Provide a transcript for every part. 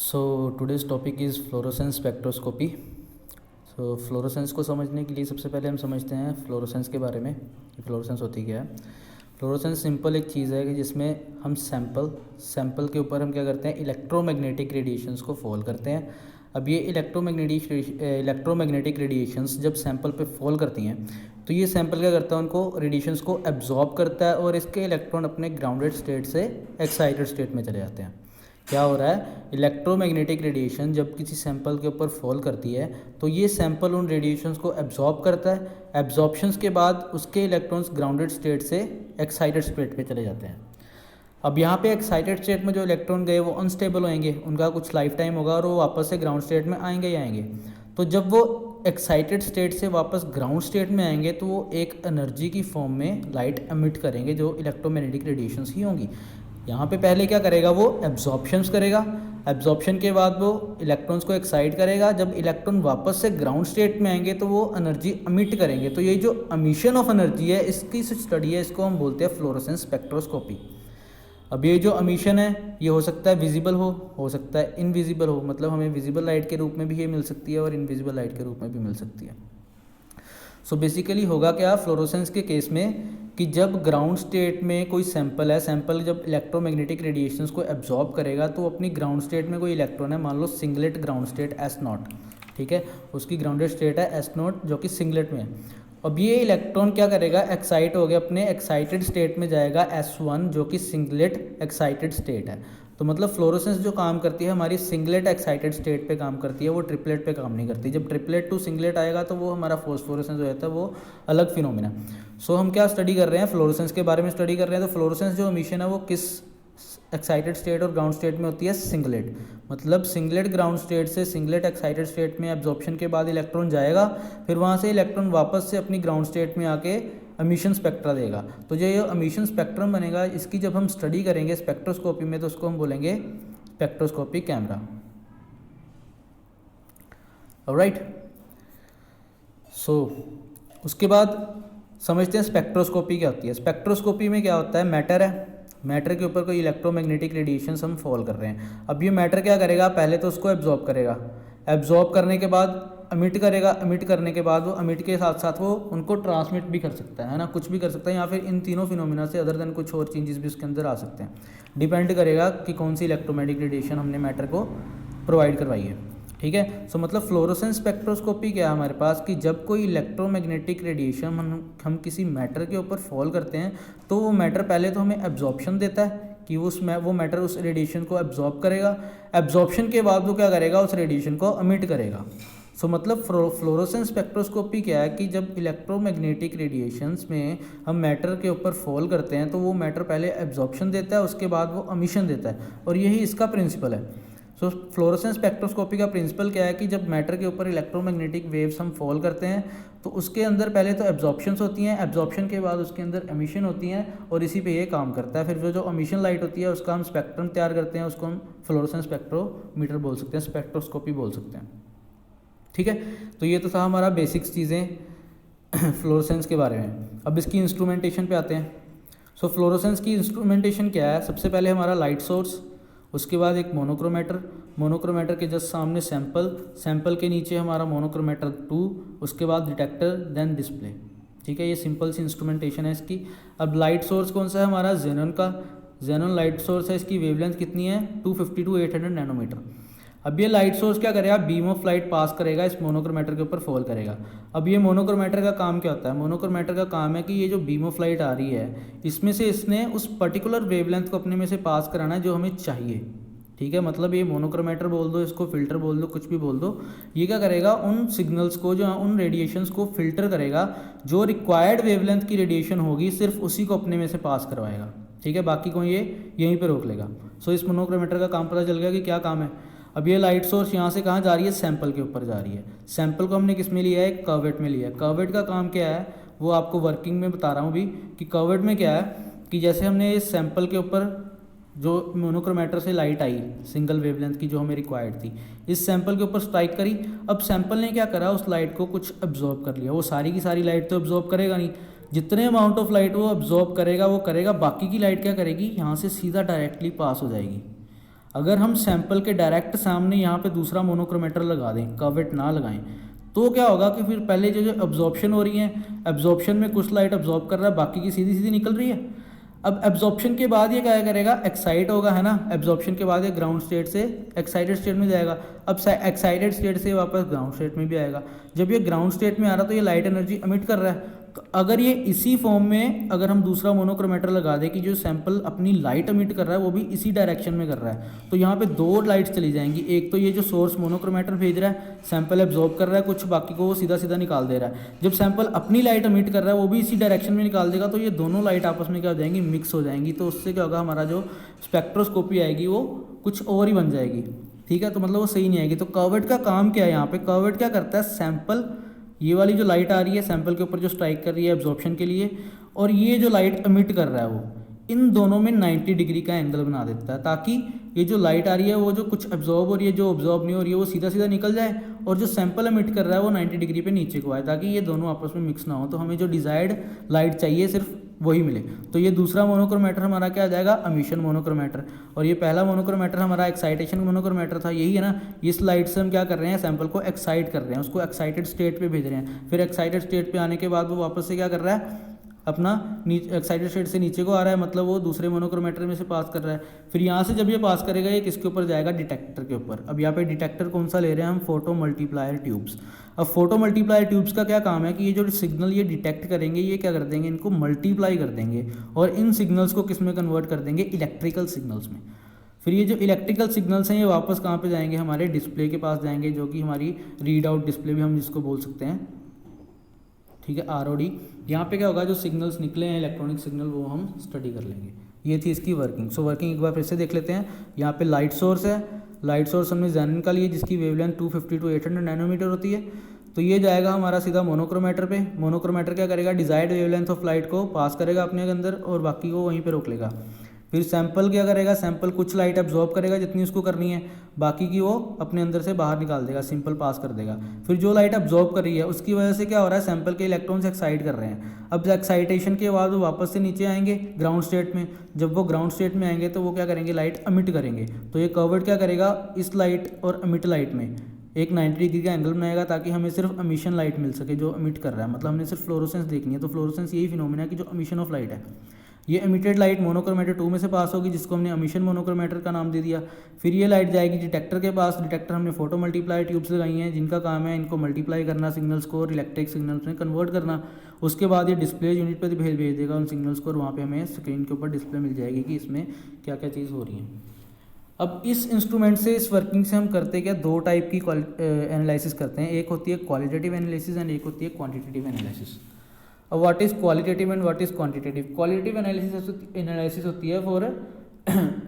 So today's topic is fluorescence spectroscopy. So fluorescence को समझने के लिए सबसे पहले हम समझते हैं फ्लोरोसेंस के बारे में कि फ्लोरोसेंस होती क्या है। फ्लोरोसेंस सिंपल एक चीज़ है कि जिसमें हम सैंपल के ऊपर हम क्या करते हैं, इलेक्ट्रोमैग्नेटिक रेडिएशंस को फॉल करते हैं। अब ये इलेक्ट्रोमैग्नेटिक रेडिएशंस जब सैंपल पे फॉल करती हैं तो ये सैंपल क्या करता है, उनको रेडिएशंस को एब्जॉर्ब करता है और इसके इलेक्ट्रॉन अपने ग्राउंडेड स्टेट से एक्साइटेड स्टेट में चले जाते हैं। क्या हो रहा है, इलेक्ट्रोमैग्नेटिक रेडिएशन जब किसी सैंपल के ऊपर फॉल करती है तो ये सैंपल उन रेडिएशंस को एब्जॉर्ब करता है। एब्जॉर्प्शंस के बाद उसके इलेक्ट्रॉन्स ग्राउंडेड स्टेट से एक्साइटेड स्टेट पे चले जाते हैं। अब यहाँ पे एक्साइटेड स्टेट में जो इलेक्ट्रॉन गए वो अनस्टेबल होंगे, उनका कुछ लाइफ टाइम होगा और वो वापस से ग्राउंड स्टेट में आएंगे ही आएंगे। तो जब वो एक्साइटेड स्टेट से वापस ग्राउंड स्टेट में आएंगे तो वो एक एनर्जी की फॉर्म में लाइट एमिट करेंगे जो इलेक्ट्रोमैग्नेटिक रेडिएशंस ही होंगी। यहाँ पे पहले क्या करेगा, वो एब्जॉर्प्शंस करेगा। एब्जॉर्प्शन के बाद वो इलेक्ट्रॉन्स को एक्साइट करेगा। जब इलेक्ट्रॉन वापस से ग्राउंड स्टेट में आएंगे तो वो एनर्जी एमिट करेंगे। तो ये जो एमिशन ऑफ एनर्जी है इसकी स्टडी है, इसको हम बोलते हैं फ्लोरोसेंस स्पेक्ट्रोस्कोपी। अब ये जो एमिशन है ये हो सकता है विजिबल हो सकता है इनविजिबल हो, मतलब हमें विजिबल लाइट के रूप में भी ये मिल सकती है और इनविजिबल लाइट के रूप में भी मिल सकती है। सो बेसिकली होगा क्या फ्लोरोसेंस के केस में कि जब ग्राउंड स्टेट में कोई सैंपल है, सैंपल जब इलेक्ट्रोमैग्नेटिक रेडिएशंस को एब्जॉर्ब करेगा तो अपनी ग्राउंड स्टेट में कोई इलेक्ट्रॉन है, मान लो सिंगलेट ग्राउंड स्टेट S0, ठीक है, उसकी ग्राउंडेड स्टेट है S0 जो कि सिंगलेट में है। अब ये इलेक्ट्रॉन क्या करेगा, एक्साइट हो गया, अपने एक्साइटेड स्टेट में जाएगा S1 जो कि सिंगलेट एक्साइटेड स्टेट है। तो मतलब फ्लोरोसेंस जो काम करती है हमारी सिंगलेट एक्साइटेड स्टेट पे काम करती है, वो ट्रिपलेट पे काम नहीं करती। जब ट्रिपलेट टू सिंगलेट आएगा तो वो हमारा फोस्फोरेसेंस जो रहता है वो अलग फिनोमिना। सो हम क्या स्टडी कर रहे हैं, फ्लोरोसेंस के बारे में स्टडी कर रहे हैं। तो फ्लोरोसेंस जो एमिशन है वो किस एक्साइटेड स्टेट और ग्राउंड स्टेट में होती है, सिंगलेट। मतलब सिंगलेट ग्राउंड स्टेट से सिंगलेट एक्साइटेड स्टेट में एब्जॉर्प्शन के बाद इलेक्ट्रॉन जाएगा, फिर वहाँ से इलेक्ट्रॉन वापस से अपनी ग्राउंड स्टेट में आके एमिशन स्पेक्ट्रा देगा। तो जो ये एमिशन स्पेक्ट्रम बनेगा इसकी जब हम स्टडी करेंगे स्पेक्ट्रोस्कोपी में तो उसको हम बोलेंगे स्पेक्ट्रोस्कोपिक कैमरा। ऑलराइट, सो उसके बाद समझते हैं स्पेक्ट्रोस्कोपी क्या होती है। स्पेक्ट्रोस्कोपी में क्या होता है, मैटर है, मैटर के ऊपर कोई इलेक्ट्रोमैग्नेटिक रेडिएशन हम फॉल कर रहे हैं। अब ये मैटर क्या करेगा, पहले तो उसको एब्जॉर्ब करेगा, एब्जॉर्ब करने के बाद अमिट करेगा, अमिट करने के बाद वो अमिट के साथ साथ वो उनको ट्रांसमिट भी कर सकता है ना, कुछ भी कर सकता है, या फिर इन तीनों फिनोमिना से अदर देन कुछ और चेंजेस भी उसके अंदर आ सकते हैं। डिपेंड करेगा कि कौन सी इलेक्ट्रोमैग्नेटिक रेडिएशन हमने मैटर को प्रोवाइड करवाई है, ठीक है। सो मतलब फ्लोरोसेंस स्पेक्ट्रोस्कोपी क्या है हमारे पास कि जब कोई इलेक्ट्रोमैग्नेटिक रेडिएशन हम किसी मैटर के ऊपर फॉल करते हैं तो वो मैटर पहले तो हमें एब्जॉर्प्शन देता है कि वो मैटर उस रेडिएशन को एब्जॉर्ब करेगा। एब्जॉर्प्शन के बाद वो क्या करेगा, उस रेडिएशन को एमिट करेगा। सो मतलब फ्लोरोसेंस स्पेक्ट्रोस्कोपी क्या है कि जब इलेक्ट्रोमैग्नेटिक रेडिएशंस में हम मैटर के ऊपर फॉल करते हैं तो वो मैटर पहले एब्जॉर्प्शन देता है, उसके बाद वो एमिशन देता है, और यही इसका प्रिंसिपल है। सो फ्लोरोसेंस स्पेक्ट्रोस्कोपी का प्रिंसिपल क्या है कि जब मैटर के ऊपर इलेक्ट्रोमैग्नेटिक वेव्स हम फॉल करते हैं तो उसके अंदर पहले तो एब्जॉर्प्शंस होती हैं, एब्जॉर्प्शन के बाद उसके अंदर एमिशन होती हैं, और इसी पे ये काम करता है। फिर जो एमिशन लाइट होती है उसका हम स्पेक्ट्रम तैयार करते हैं, उसको हम फ्लोरोसेंस स्पेक्ट्रोमीटर बोल सकते हैं, स्पेक्ट्रोस्कोपी बोल सकते हैं, ठीक है। तो ये तो था हमारा बेसिक्स चीज़ें फ्लोरोसेंस के बारे में। अब इसकी इंस्ट्रूमेंटेशन पे आते हैं। सो फ्लोरोसेंस की इंस्ट्रूमेंटेशन क्या है, सबसे पहले हमारा लाइट सोर्स, उसके बाद एक मोनोक्रोमेटर, मोनोक्रोमेटर के जस्ट सामने सैंपल के नीचे हमारा मोनोक्रोमेटर 2, उसके बाद डिटेक्टर, देन डिस्प्ले, ठीक है। ये सिंपल सी इंस्ट्रूमेंटेशन है इसकी। अब लाइट सोर्स कौन सा है हमारा, जेनॉन का, जेनॉन लाइट सोर्स है। इसकी वेवलेंथ कितनी है, 250 to 800 नैनोमीटर। अब ये लाइट सोर्स क्या करेगा, बीम ऑफ लाइट पास करेगा, इस मोनोक्रोमेटर के ऊपर फॉल करेगा। अब ये मोनोक्रोमेटर का काम क्या होता है, मोनोक्रोमेटर का काम है कि ये जो बीम ऑफ लाइट आ रही है इसमें से इसने उस पर्टिकुलर वेवलेंथ को अपने में से पास कराना है जो हमें चाहिए, ठीक है। मतलब ये मोनोक्रोमेटर बोल दो, इसको फिल्टर बोल दो, कुछ भी बोल दो। ये क्या करेगा, उन सिग्नल्स को, जो उन रेडिएशंस को फिल्टर करेगा, जो रिक्वायर्ड वेवलेंथ की रेडिएशन होगी सिर्फ उसी को अपने में से पास करवाएगा, ठीक है, बाकी को ये यहीं पर रोक लेगा। सो इस मोनोक्रोमेटर का काम पता चल गया कि क्या काम है। अब ये लाइट सोर्स यहाँ से कहाँ जा रही है, सैंपल के ऊपर जा रही है। सैंपल को हमने किस में लिया है, कर्वेट में लिया है। कर्वेट का काम क्या है वो आपको वर्किंग में बता रहा हूँ भी कि कर्वेट में क्या है कि जैसे हमने इस सैंपल के ऊपर जो मोनोक्रोमेटर से लाइट आई सिंगल वेवलेंथ की जो हमें रिक्वायर्ड थी, इस सैंपल के ऊपर स्ट्राइक करी। अब सैंपल ने क्या करा, उस लाइट को कुछ एब्जॉर्ब कर लिया। वो सारी की सारी लाइट तो एब्जॉर्ब करेगा नहीं, जितने अमाउंट ऑफ लाइट वो एब्जॉर्ब करेगा वो करेगा, बाकी की लाइट क्या करेगी, यहाँ से सीधा डायरेक्टली पास हो जाएगी। अगर हम सैंपल के डायरेक्ट सामने यहाँ पे दूसरा मोनोक्रोमेटर लगा दें, कर्वेट ना लगाएं, तो क्या होगा कि फिर पहले जो एब्जॉर्प्शन हो रही है, एब्जॉर्प्शन में कुछ लाइट एब्जॉर्ब कर रहा है, बाकी की सीधी सीधी निकल रही है। अब एब्जॉर्प्शन के बाद ये क्या करेगा, एक्साइट होगा, है ना। एब्जॉर्प्शन के बाद ये ग्राउंड स्टेट से एक्साइटेड स्टेट में जाएगा। अब एक्साइटेड स्टेट से वापस ग्राउंड स्टेट में भी आएगा। जब ये ग्राउंड स्टेट में आ रहा तो ये लाइट एनर्जी एमिट कर रहा है। तो अगर ये इसी फॉर्म में अगर हम दूसरा मोनोक्रोमेटर लगा दें कि जो सैंपल अपनी लाइट एमिट कर रहा है वो भी इसी डायरेक्शन में कर रहा है, तो यहाँ पे दो लाइट्स चली जाएंगी। एक तो ये जो सोर्स मोनोक्रोमेटर भेज रहा है, सैंपल एब्जॉर्ब कर रहा है कुछ, बाकी को वो सीधा सीधा निकाल दे रहा है। जब सैंपल अपनी लाइट एमिट कर रहा है वो भी इसी डायरेक्शन में निकाल देगा, तो ये दोनों लाइट आपस में क्या हो जाएंगी, मिक्स हो जाएंगी। तो उससे क्या होगा, हमारा जो स्पेक्ट्रोस्कोपी आएगी वो कुछ और ही बन जाएगी। ठीक है, तो मतलब वो सही नहीं आएगी। तो कर्वेट का काम क्या है, यहाँ पे कर्वेट क्या करता है, सैंपल, ये वाली जो लाइट आ रही है सैंपल के ऊपर जो स्ट्राइक कर रही है एब्जॉर्प्शन के लिए, और ये जो लाइट एमिट कर रहा है वो, इन दोनों में 90 डिग्री का एंगल बना देता है, ताकि ये जो लाइट आ रही है वो जो कुछ एब्जॉर्ब हो रही है, जो एब्जॉर्ब नहीं हो रही है वो सीधा सीधा निकल जाए, और जो सैंपल एमिट कर रहा है वो 90 डिग्री पे नीचे को आए, ताकि ये दोनों आपस में मिक्स ना हो। तो हमें जो डिजायर्ड लाइट चाहिए सिर्फ वही मिले। तो ये दूसरा मोनोक्रोमेटर हमारा क्या आ जाएगा, एमिशन मोनोक्रोमेटर। और ये पहला मोनोक्रोमेटर हमारा एक्साइटेशन मोनोक्रोमेटर था, यही है ना। इस लाइट से हम क्या कर रहे हैं, सैंपल को एक्साइट कर रहे हैं, उसको एक्साइटेड स्टेट पे भेज रहे हैं। फिर एक्साइटेड स्टेट पे आने के बाद वो वापस से क्या कर रहा है, अपना एक्साइटेड स्टेट से नीचे को आ रहा है, मतलब वो दूसरे मोनोक्रोमेटर में से पास कर रहा है। फिर यहाँ से जब ये पास करेगा ये किसके ऊपर जाएगा, डिटेक्टर के ऊपर। अब यहाँ पे डिटेक्टर कौन सा ले रहे हैं हम, फोटो मल्टीप्लायर ट्यूब्स। अब फोटो मल्टीप्लायर ट्यूब्स का क्या काम है कि ये जो सिग्नल ये डिटेक्ट करेंगे, ये क्या कर देंगे, इनको मल्टीप्लाई कर देंगे, और इन सिग्नल्स को किस में कन्वर्ट कर देंगे, इलेक्ट्रिकल सिग्नल्स में। फिर ये जो इलेक्ट्रिकल सिग्नल्स हैं ये वापस कहाँ पे जाएंगे, हमारे डिस्प्ले के पास जाएंगे, जो कि हमारी रीड आउट डिस्प्ले भी हम जिसको बोल सकते हैं। ठीक है, ROD। यहाँ पे क्या होगा, जो सिग्नल्स निकले हैं इलेक्ट्रॉनिक सिग्नल, वो हम स्टडी कर लेंगे। ये थी इसकी वर्किंग। सो वर्किंग एक बार फिर से देख लेते हैं। यहाँ पे लाइट सोर्स है, लाइट सोर्स हमने ज़ेनिन का लिए, जिसकी वेवलेंथ 250 to 800 नैनोमीटर होती है। तो ये जाएगा हमारा सीधा मोनोक्रोमेटर पे। मोनोक्रोमेटर क्या करेगा, डिजायर्ड वेवलेंथ ऑफ लाइट को पास करेगा अपने अंदर, और बाकी को वहीं पे रोक लेगा। फिर सैंपल क्या करेगा, सैंपल कुछ लाइट एब्जॉर्ब करेगा जितनी उसको करनी है, बाकी की वो अपने अंदर से बाहर निकाल देगा, सिंपल पास कर देगा। फिर जो लाइट एब्जॉर्ब कर रही है उसकी वजह से क्या हो रहा है, सैंपल के इलेक्ट्रॉन्स एक्साइट कर रहे हैं। अब एक्साइटेशन के बाद वो वापस से नीचे आएंगे ग्राउंड स्टेट में। जब वो ग्राउंड स्टेट में आएंगे तो वो क्या करेंगे, लाइट एमिट करेंगे। तो ये कर्वेट क्या करेगा, इस लाइट और एमिट लाइट में एक 90 डिग्री का एंगल बनाएगा, ताकि हमें सिर्फ एमिशन लाइट मिल सके जो एमिट कर रहा है। मतलब हमने सिर्फ फ्लोरोसेंस देखनी है। तो फ्लोरोसेंस यही फिनोमेना है कि जो एमिशन ऑफ लाइट है, ये एमिटेड लाइट मोनोक्रोमेटर 2 में से पास होगी, जिसको हमने एमिशन मोनोक्रोमेटर का नाम दे दिया। फिर ये लाइट जाएगी डिटेक्टर के पास। डिटेक्टर हमने फोटो मल्टीप्लाई ट्यूब्स लगाई हैं, जिनका काम है इनको मल्टीप्लाई करना, सिग्नल्स को और इलेक्ट्रिक सिग्नल्स में कन्वर्ट करना। उसके बाद ये डिस्प्ले यूनिट पर भेज देगा उन सिग्नल्स को, और वहाँ पे हमें स्क्रीन के ऊपर डिस्प्ले मिल जाएगी कि इसमें क्या क्या चीज़ हो रही है। अब इस इंस्ट्रूमेंट से, इस वर्किंग से हम करते क्या, दो टाइप की एनालिसिस करते हैं। एक होती है क्वालिटेटिव एनालिसिस एंड एक होती है क्वांटिटेटिव एनालिसिस। अब what is qualitative and what is quantitative. Qualitative analysis होती है फॉर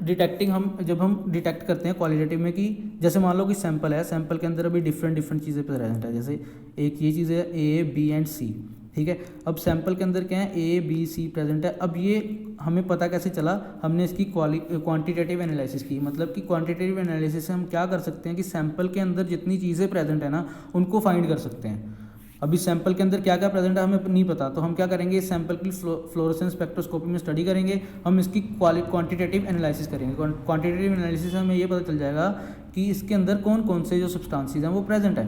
डिटेक्टिंग। हम जब हम डिटेक्ट करते हैं क्वालिटेटिव में कि जैसे मान लो कि सैंपल है, सैंपल के अंदर अभी डिफरेंट चीज़ें प्रेजेंट है। जैसे एक ये चीज़ है A, B एंड C। ठीक है, अब सैंपल के अंदर क्या है, A, B, C प्रेजेंट है। अब ये हमें पता कैसे चला, हमने इसकी क्वांटिटेटिव एनालिसिस की। मतलब कि क्वांटिटेटिव एनालिसिस से हम क्या कर सकते हैं कि सैंपल के अंदर जितनी चीज़ें प्रेजेंट है ना, उनको फाइंड कर सकते हैं। अभी सैंपल के अंदर क्या क्या प्रेजेंट है हमें नहीं पता, तो हम क्या करेंगे, इस सैंपल की फ्लोरोसेंस स्पेक्ट्रोस्कोपी में स्टडी करेंगे। हम इसकी क्वांटिटेटिव एनालिसिस करेंगे। क्वांटिटेटिव एनालिसिस से हमें ये पता चल जाएगा कि इसके अंदर कौन कौन से जो सब्सटेंसेस हैं वो प्रेजेंट है।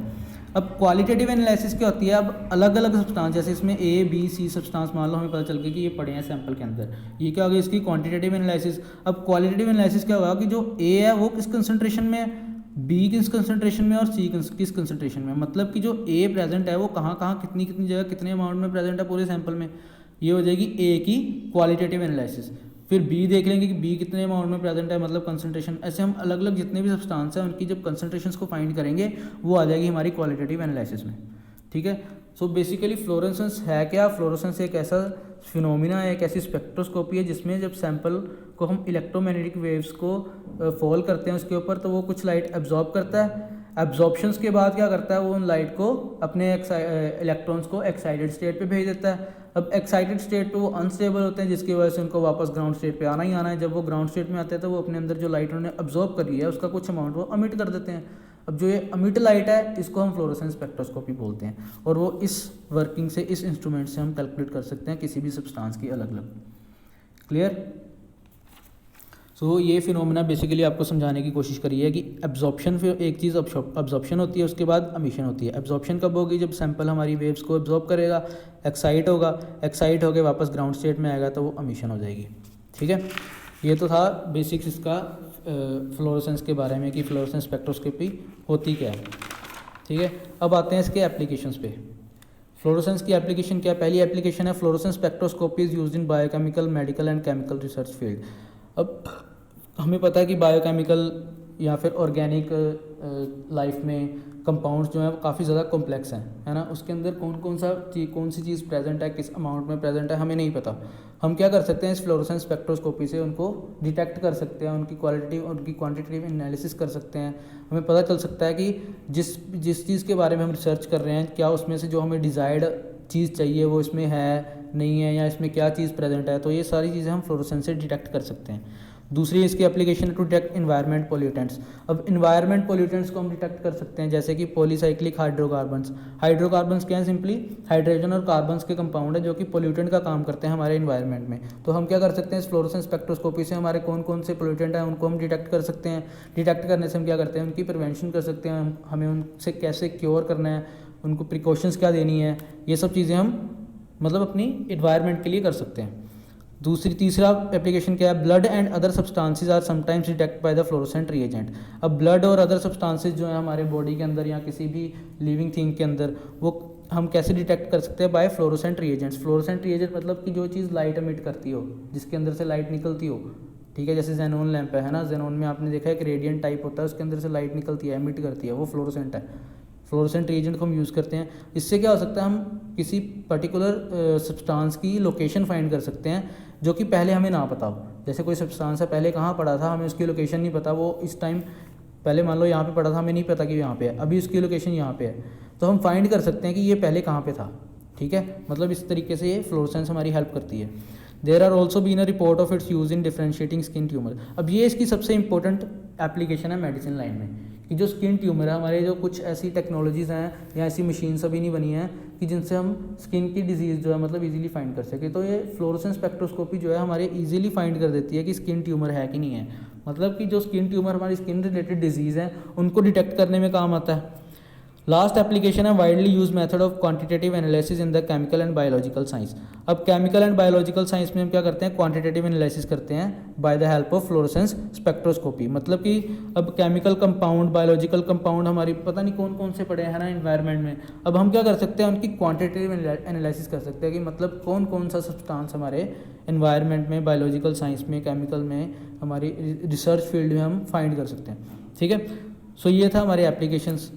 अब क्वालिटेटिव एनालिसिस क्या होती है, अब अलग अलग सब्सटेंस, जैसे इसमें A, B, C सब्सटेंस मान लो हमें पता चल गया कि ये पड़े हैं सैंपल के अंदर, ये क्या होगा, इसकी क्वांटिटेटिव एनालिसिस। अब क्वालिटेटिव एनालिसिस क्या होगा कि जो A है वो किस कंसंट्रेशन में है, B किस कंसंट्रेशन में और C किस कंसंट्रेशन में। मतलब कि जो A प्रेजेंट है वो कहाँ कहाँ कितनी कितनी जगह कितने अमाउंट में प्रेजेंट है पूरे सैंपल में। ये हो जाएगी A की क्वालिटेटिव एनालिसिस। फिर B देख लेंगे कि B कितने अमाउंट में प्रेजेंट है, मतलब कंसंट्रेशन। ऐसे हम अलग अलग जितने भी सब्सटेंस हैं उनकी जब कंसंट्रेशंस को फाइंड करेंगे वो आ जाएगी हमारी क्वालिटेटिव एनालिसिस में। ठीक है, सो बेसिकली फ्लोरेसेंस है क्या, फ्लोरेसेंस एक ऐसा फिनोमिना है, एक ऐसी स्पेक्ट्रोस्कोपी है जिसमें जब सैंपल को हम इलेक्ट्रोमैग्नेटिक वेव्स को फॉल करते हैं उसके ऊपर, तो वो कुछ लाइट एब्जॉर्ब करता है। एब्जॉर्प्शंस के बाद क्या करता है, वो उन लाइट को अपने इलेक्ट्रॉन्स को एक्साइटेड स्टेट पे भेज देता है। अब एक्साइटेड स्टेट पे वो अनस्टेबल होते हैं, जिसकी वजह से उनको वापस ग्राउंड स्टेट पे आना ही आना है। जब वो ग्राउंड स्टेट में आते हैं तो वो अपने अंदर जो लाइट उन्होंने अब्जॉर्ब करी है उसका कुछ अमाउंट वो अमिट कर देते हैं। अब जो ये अमिट लाइट है इसको हम फ्लोरेसेंस स्पेक्ट्रोस्कोपी बोलते हैं, और वो इस वर्किंग से, इस इंस्ट्रूमेंट से हम कैलकुलेट कर सकते हैं किसी भी सब्सटेंस की अलग अलग। क्लियर। सो ये फिनोमेना बेसिकली आपको समझाने की कोशिश करी है कि एब्जॉर्प्शन, फिर एक चीज़ एब्जॉर्प्शन होती है, उसके बाद एमिशन होती है। एब्जॉर्प्शन कब होगी? जब सैंपल हमारी वेव्स को एब्जॉर्ब करेगा, एक्साइट होगा, एक्साइट होकर वापस ग्राउंड स्टेट में आएगा तो वो एमिशन हो जाएगी। ठीक है, ये तो था बेसिक्स इसका फ्लोरोसेंस के बारे में कि फ्लोरोसेंस स्पेक्ट्रोस्कोपी होती क्या है। ठीक है, अब आते हैं इसके एप्लीकेशंस पे। फ्लोरोसेंस की एप्लीकेशन क्या? पहली एप्लीकेशन है fluorescence spectroscopy is used in biochemical, medical and chemical research field. अब हमें पता है कि बायोकेमिकल या फिर ऑर्गेनिक लाइफ में कंपाउंड्स जो हैं वो काफ़ी ज़्यादा कॉम्प्लेक्स हैं, है ना। उसके अंदर कौन सी चीज़ प्रेजेंट है, किस अमाउंट में प्रेजेंट है, हमें नहीं पता। हम क्या कर सकते हैं? इस फ्लोरोसेंस स्पेक्ट्रोस्कोपी से उनको डिटेक्ट कर सकते हैं, उनकी क्वांटिटेटिव एनालिसिस कर सकते हैं। हमें पता चल सकता है कि जिस चीज़ के बारे में हम रिसर्च कर रहे हैं, क्या उसमें से जो हमें डिज़ायर्ड चीज़ चाहिए वो इसमें है, नहीं है, या इसमें क्या चीज़ प्रेजेंट है। तो ये सारी चीज़ें हम फ्लोरोसेंस से डिटेक्ट कर सकते हैं। दूसरी इसकी application to detect environment pollutants. अब इन्वायरमेंट पोल्यूटेंट्स को हम डिटेक्ट कर सकते हैं, जैसे कि पॉलीसाइक्लिक हाइड्रोकार्बन्स। हाइड्रोकार्बन्स क्या है? सिंपली हाइड्रोजन और कार्बन्स के कंपाउंड है जो कि पोल्यूटेंट का काम करते हैं हमारे इन्वायरमेंट में। तो हम क्या कर सकते हैं? इस फ्लोरोसेंस स्पेक्ट्रोस्कोपी से हमारे कौन कौन से पोल्यूटेंट हैं उनको हम डिटेक्ट कर सकते हैं। डिटेक्ट करने से हम क्या करते हैं? उनकी प्रिवेंशन कर सकते हैं, हमें उनसे कैसे क्योर करना है, उनको प्रिकॉशंस क्या देनी है, ये सब चीज़ें हम मतलब अपनी इन्वायरमेंट के लिए कर सकते हैं। तीसरा एप्लीकेशन क्या है? Blood and other substances are sometimes detect by the fluorescent reagent. अब ब्लड और अदर सब्सटेंसेस जो है हमारे बॉडी के अंदर या किसी भी लिविंग थिंग के अंदर, वो हम कैसे डिटेक्ट कर सकते हैं? By fluorescent reagents. Fluorescent reagent मतलब कि जो चीज़ लाइट एमिट करती हो, जिसके अंदर से लाइट निकलती हो। ठीक है, जैसे जेनोन लैंप है ना, जेनोन में आपने देखा है एक रेडियंट टाइप होता है, उसके अंदर से लाइट निकलती है, एमिट करती है, वो फ्लोरोसेंट है। फ्लोरोसेंट रिएजेंट को हम यूज़ करते हैं। इससे क्या हो सकता है? हम किसी पर्टिकुलर सब्सटेंस की लोकेशन फाइंड कर सकते हैं जो कि पहले हमें ना पता हो। जैसे कोई सब्सटेंस है, पहले कहाँ पड़ा था, हमें उसकी लोकेशन नहीं पता, वो इस टाइम पहले मान लो यहाँ पे पड़ा था, हमें नहीं पता कि यहाँ पे है, अभी उसकी लोकेशन यहाँ पे है, तो हम फाइंड कर सकते हैं कि ये पहले कहाँ पे था। ठीक है, मतलब इस तरीके से ये फ्लोरोसेंस हमारी हेल्प करती है। There are also been a report of its use in differentiating skin tumour. अब ये इसकी सबसे इंपॉर्टेंट एप्लीकेशन है मेडिसिन लाइन में, कि जो स्किन ट्यूमर है हमारे, जो कुछ ऐसी टेक्नोलॉजीज़ हैं या ऐसी मशीन्स अभी नहीं बनी हैं कि जिनसे हम स्किन की डिजीज़ जो है मतलब इजीली फाइंड कर सके। तो ये फ्लोरोसेंस स्पेक्ट्रोस्कोपी जो है हमारे इजीली फाइंड कर देती है कि स्किन ट्यूमर है कि नहीं है। मतलब कि जो स्किन ट्यूमर हमारी स्किन रिलेटेड डिजीज़ हैं उनको डिटेक्ट करने में काम आता है। लास्ट एप्लीकेशन है widely use method of quantitative analysis in the chemical and biological science. अब केमिकल एंड बायोलॉजिकल साइंस में हम क्या करते हैं? क्वांटिटेटिव एनालिसिस करते हैं by the help of fluorescence spectroscopy. मतलब कि अब केमिकल कंपाउंड, बायोलॉजिकल कंपाउंड हमारी पता नहीं कौन कौन से पड़े हैं ना इन्वायरमेंट में, अब हम क्या कर सकते हैं? उनकी क्वांटिटेटिव एनालिसिस कर सकते हैं कि मतलब कौन कौन सा सब्सटेंस हमारे इन्वायरमेंट में, बायोलॉजिकल साइंस में, केमिकल में, हमारी रिसर्च फील्ड में हम फाइंड कर सकते हैं। ठीक है, सो ये था हमारे एप्लीकेशंस।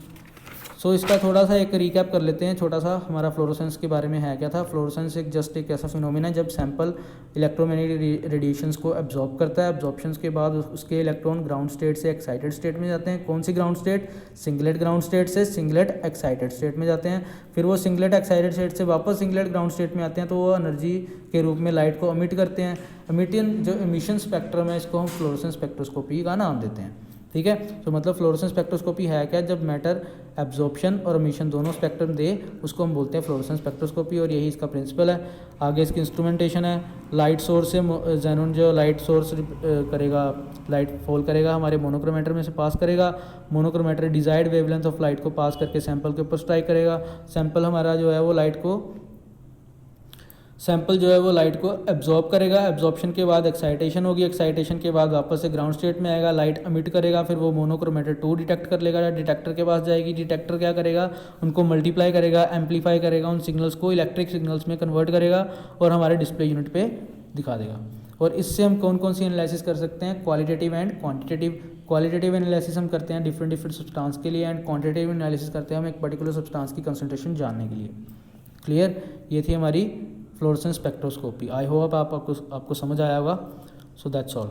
सो इसका थोड़ा सा एक रिकैप कर लेते हैं छोटा सा, हमारा फ्लोरोसेंस के बारे में है क्या था। फ्लोरोसेंस एक ऐसा फिनोमेना है जब सैंपल इलेक्ट्रोमैग्नेटिक रेडिएशंस को एब्जॉर्ब करता है। एब्जॉर्प्शन के बाद उसके इलेक्ट्रॉन ग्राउंड स्टेट से एक्साइटेड स्टेट में जाते हैं। कौन सी ground state? Singlet ground state से सिंगलेट एक्साइटेड स्टेट में जाते हैं। फिर वो सिंगलेट एक्साइटेड स्टेट से वापस सिंगलेट ग्राउंड स्टेट में आते हैं, तो वो एनर्जी के रूप में लाइट को एमिट करते हैं। जो एमिशन स्पेक्ट्रम है इसको हम फ्लोरोसेंस स्पेक्ट्रोस्कोपी का नाम देते हैं। ठीक है, तो मतलब फ्लोरोसेंस स्पेक्ट्रोस्कोपी है क्या? जब मैटर एब्जॉर्प्शन और एमिशन दोनों स्पेक्ट्रम दे उसको हम बोलते हैं फ्लोरोसेंस स्पेक्ट्रोस्कोपी, और यही इसका प्रिंसिपल है। आगे इसकी इंस्ट्रूमेंटेशन है। लाइट सोर्स से जेनोन जो लाइट सोर्स करेगा, लाइट फॉल करेगा, हमारे मोनोक्रोमेटर में से पास करेगा। Monochromator desired wavelength of light को पास करके सैंपल के ऊपर स्ट्राइक करेगा। सैंपल हमारा जो है वो लाइट को एब्जॉर्ब करेगा। एब्जॉर्प्शन के बाद एक्साइटेशन होगी, एक्साइटेशन के बाद वापस से ग्राउंड स्टेट में आएगा, लाइट एमिट करेगा, फिर वो मोनोक्रोमेटर 2 डिटेक्ट कर लेगा, डिटेक्टर के पास जाएगी। डिटेक्टर क्या करेगा? उनको मल्टीप्लाई करेगा, एम्पलीफाई करेगा, उन सिग्नल्स को इलेक्ट्रिक सिग्नल्स में कन्वर्ट करेगा और हमारे डिस्प्ले यूनिट पे दिखा देगा। और इससे हम कौन कौन सी एनालिसिस कर सकते हैं? Qualitative and quantitative. Qualitative analysis हम करते हैं डिफरेंट सब्सटेंस के लिए, एंड क्वांटिटेटिव एनालिसिस करते हैं हम एक पर्टिकुलर सब्सटेंस की कंसंट्रेशन जानने के लिए। क्लियर? ये थी हमारी फ्लोरोसेंस स्पेक्ट्रोस्कोपी। आई होप आपको समझ आया होगा। So that's all.